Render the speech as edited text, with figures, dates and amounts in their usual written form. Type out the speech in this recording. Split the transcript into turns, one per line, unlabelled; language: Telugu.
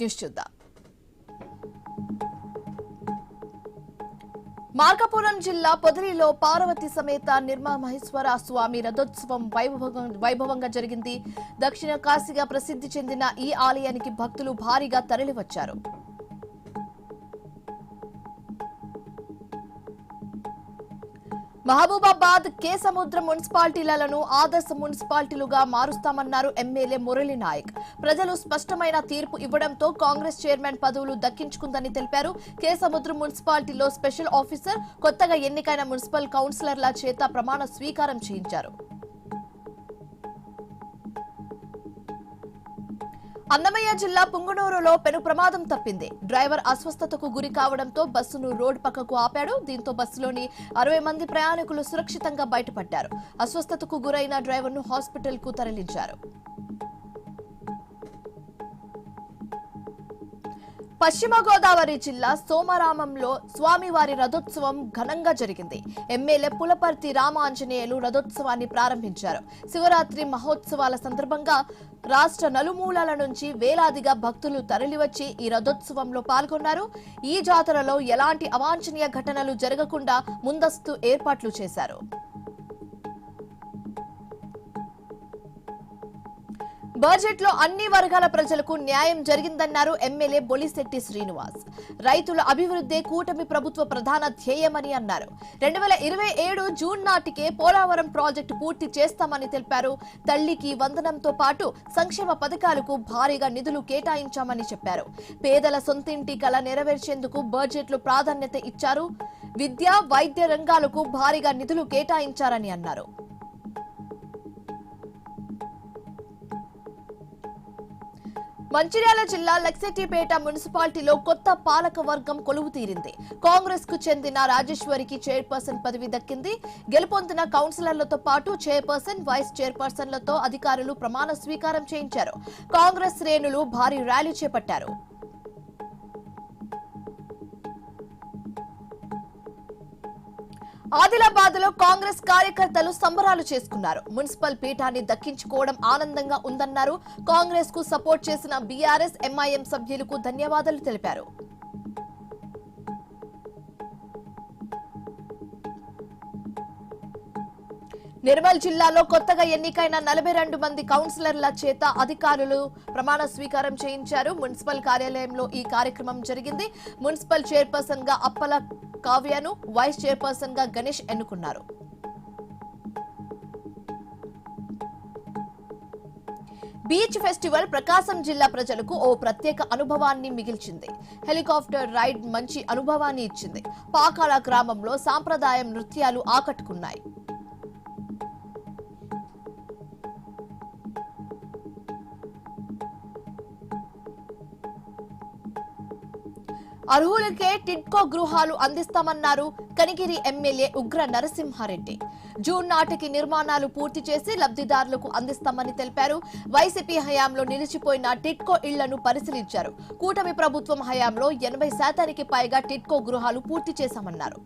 న్యూస్ చూద్దాం. మార్కాపురం జిల్లా పొదిలిలో పార్వతి సమేత నిర్మమహేశ్వర స్వామి రథోత్సవం వైభవంగా జరిగింది. దక్షిణ కాశీగా ప్రసిద్ధి చెందిన ఈ ఆలయానికి భక్తులు భారీగా తరలివచ్చారు. మహబూబాబాద్ కే సముద్రం మున్సిపాలిటీలను ఆదర్శ మున్సిపాలిటీలుగా మారుస్తామన్నారు ఎమ్మెల్యే మురళీ నాయక్. ప్రజలు స్పష్టమైన తీర్పు ఇవ్వడంతో కాంగ్రెస్ చైర్మన్ పదవులు దక్కించుకుందని తెలిపారు. కే సముద్రం మున్సిపాలిటీలో స్పెషల్ ఆఫీసర్, కొత్తగా ఎన్నికైన మున్సిపల్ కౌన్సిలర్ల చేత ప్రమాణ స్వీకారం చేయించారు. అన్నమయ్య జిల్లా పుంగనూరులో పెను ప్రమాదం తప్పింది. డ్రైవర్ అస్వస్థతకు గురి కావడంతో బస్సును రోడ్ పక్కకు ఆపాడు. దీంతో బస్సులోని 60 మంది ప్రయాణికులు సురక్షితంగా బయటపడ్డారు. అస్వస్థతకు గురైన డ్రైవర్ను హాస్పిటల్ కు తరలించారు. పశ్చిమ గోదావరి జిల్లా సోమరామంలో స్వామివారి రథోత్సవం ఘనంగా జరిగింది. ఎమ్మెల్యే పులపర్తి రామాంజనేయులు రథోత్సవాన్ని ప్రారంభించారు. శివరాత్రి మహోత్సవాల సందర్భంగా రాష్ట్ర నలుమూలల నుంచి వేలాదిగా భక్తులు తరలివచ్చి ఈ రథోత్సవంలో పాల్గొన్నారు. ఈ జాతరలో ఎలాంటి అవాంఛనీయ ఘటనలు జరగకుండా ముందస్తు ఏర్పాట్లు చేశారు. బడ్జెట్ లో అన్ని వర్గాల ప్రజలకు న్యాయం జరిగిందన్నారు ఎమ్మెల్యే బొలిశెట్టి శ్రీనివాస్. రైతుల అభివృద్ధి కూటమి ప్రభుత్వ ప్రధాన ధ్యేయమని అన్నారు. 2027 జూన్ నాటికే పోలవరం ప్రాజెక్టు పూర్తి చేస్తామని తెలిపారు. తల్లికి వందనంతో పాటు సంక్షేమ పథకాలకు భారీగా నిధులు కేటాయించామని చెప్పారు. పేదల సొంతింటి కల నెరవేర్చేందుకు బడ్జెట్ లో ప్రాధాన్యత ఇచ్చారు. విద్య, వైద్య రంగాలకు భారీగా నిధులు కేటాయించారని అన్నారు. మంచిర్యాల జిల్లా లక్సెట్టిపేట మున్సిపాలిటీలో కొత్త పాలక వర్గం కొలువు తీరింది. కాంగ్రెస్ కు చెందిన రాజేశ్వరికి చైర్పర్సన్ పదవి దక్కింది. గెలుపొందిన కౌన్సిలర్లతో పాటు చైర్పర్సన్, వైస్ చైర్పర్సన్లతో అధికారులు ప్రమాణ స్వీకారం చేయించారు. కాంగ్రెస్ శ్రేణులు భారీ ర్యాలీ చేపట్టారు. ఆదిలాబాద్ లో కాంగ్రెస్ కార్యకర్తలు సంబరాలు చేసుకున్నారు. మున్సిపల్ పీఠాన్ని దక్కించుకోవడం ఆనందంగా ఉందన్నారు. కాంగ్రెస్ కు సపోర్ట్ చేసిన బీఆర్ఎస్, ఎంఐఎం సభ్యులకు ధన్యవాదాలు తెలిపారు. నిర్మల్ జిల్లాలో కొత్తగా ఎన్నికైన 42 మంది కౌన్సిలర్ల చేత అధికారులు ప్రమాణ స్వీకారం చేయించారు. మున్సిపల్ కార్యాలయంలో ఈ కార్యక్రమం జరిగింది. మున్సిపల్ చైర్పర్సన్ గా అప్పల కావ్యను, వైస్ చైర్పర్సన్ గా గణేష్ ఎన్నుకున్నారు. బీచ్ ఫెస్టివల్ ప్రకాశం జిల్లా ప్రజలకు ఓ ప్రత్యేక అనుభవాన్ని మిగిల్చింది. హెలికాప్టర్ రైడ్ మంచి అనుభవాన్ని ఇచ్చింది. పాకాల గ్రామంలో సాంప్రదాయ నృత్యాలు ఆకట్టుకున్నాయి. అర్హులకే టిడ్కో గృహాలు అందిస్తామన్నారు కనిగిరి ఎమ్మెల్యే ఉగ్ర నరసింహారెడ్డి. జూన్ నాటికి నిర్మాణాలు పూర్తి చేసి లబ్ధిదారులకు అందిస్తామని తెలిపారు. వైసీపీ హయాంలో నిలిచిపోయిన టిడ్కో ఇళ్లను పరిశీలించారు. కూటమి ప్రభుత్వం హయాంలో 80% పైగా టిడ్కో గృహాలు పూర్తి చేశామన్నారు.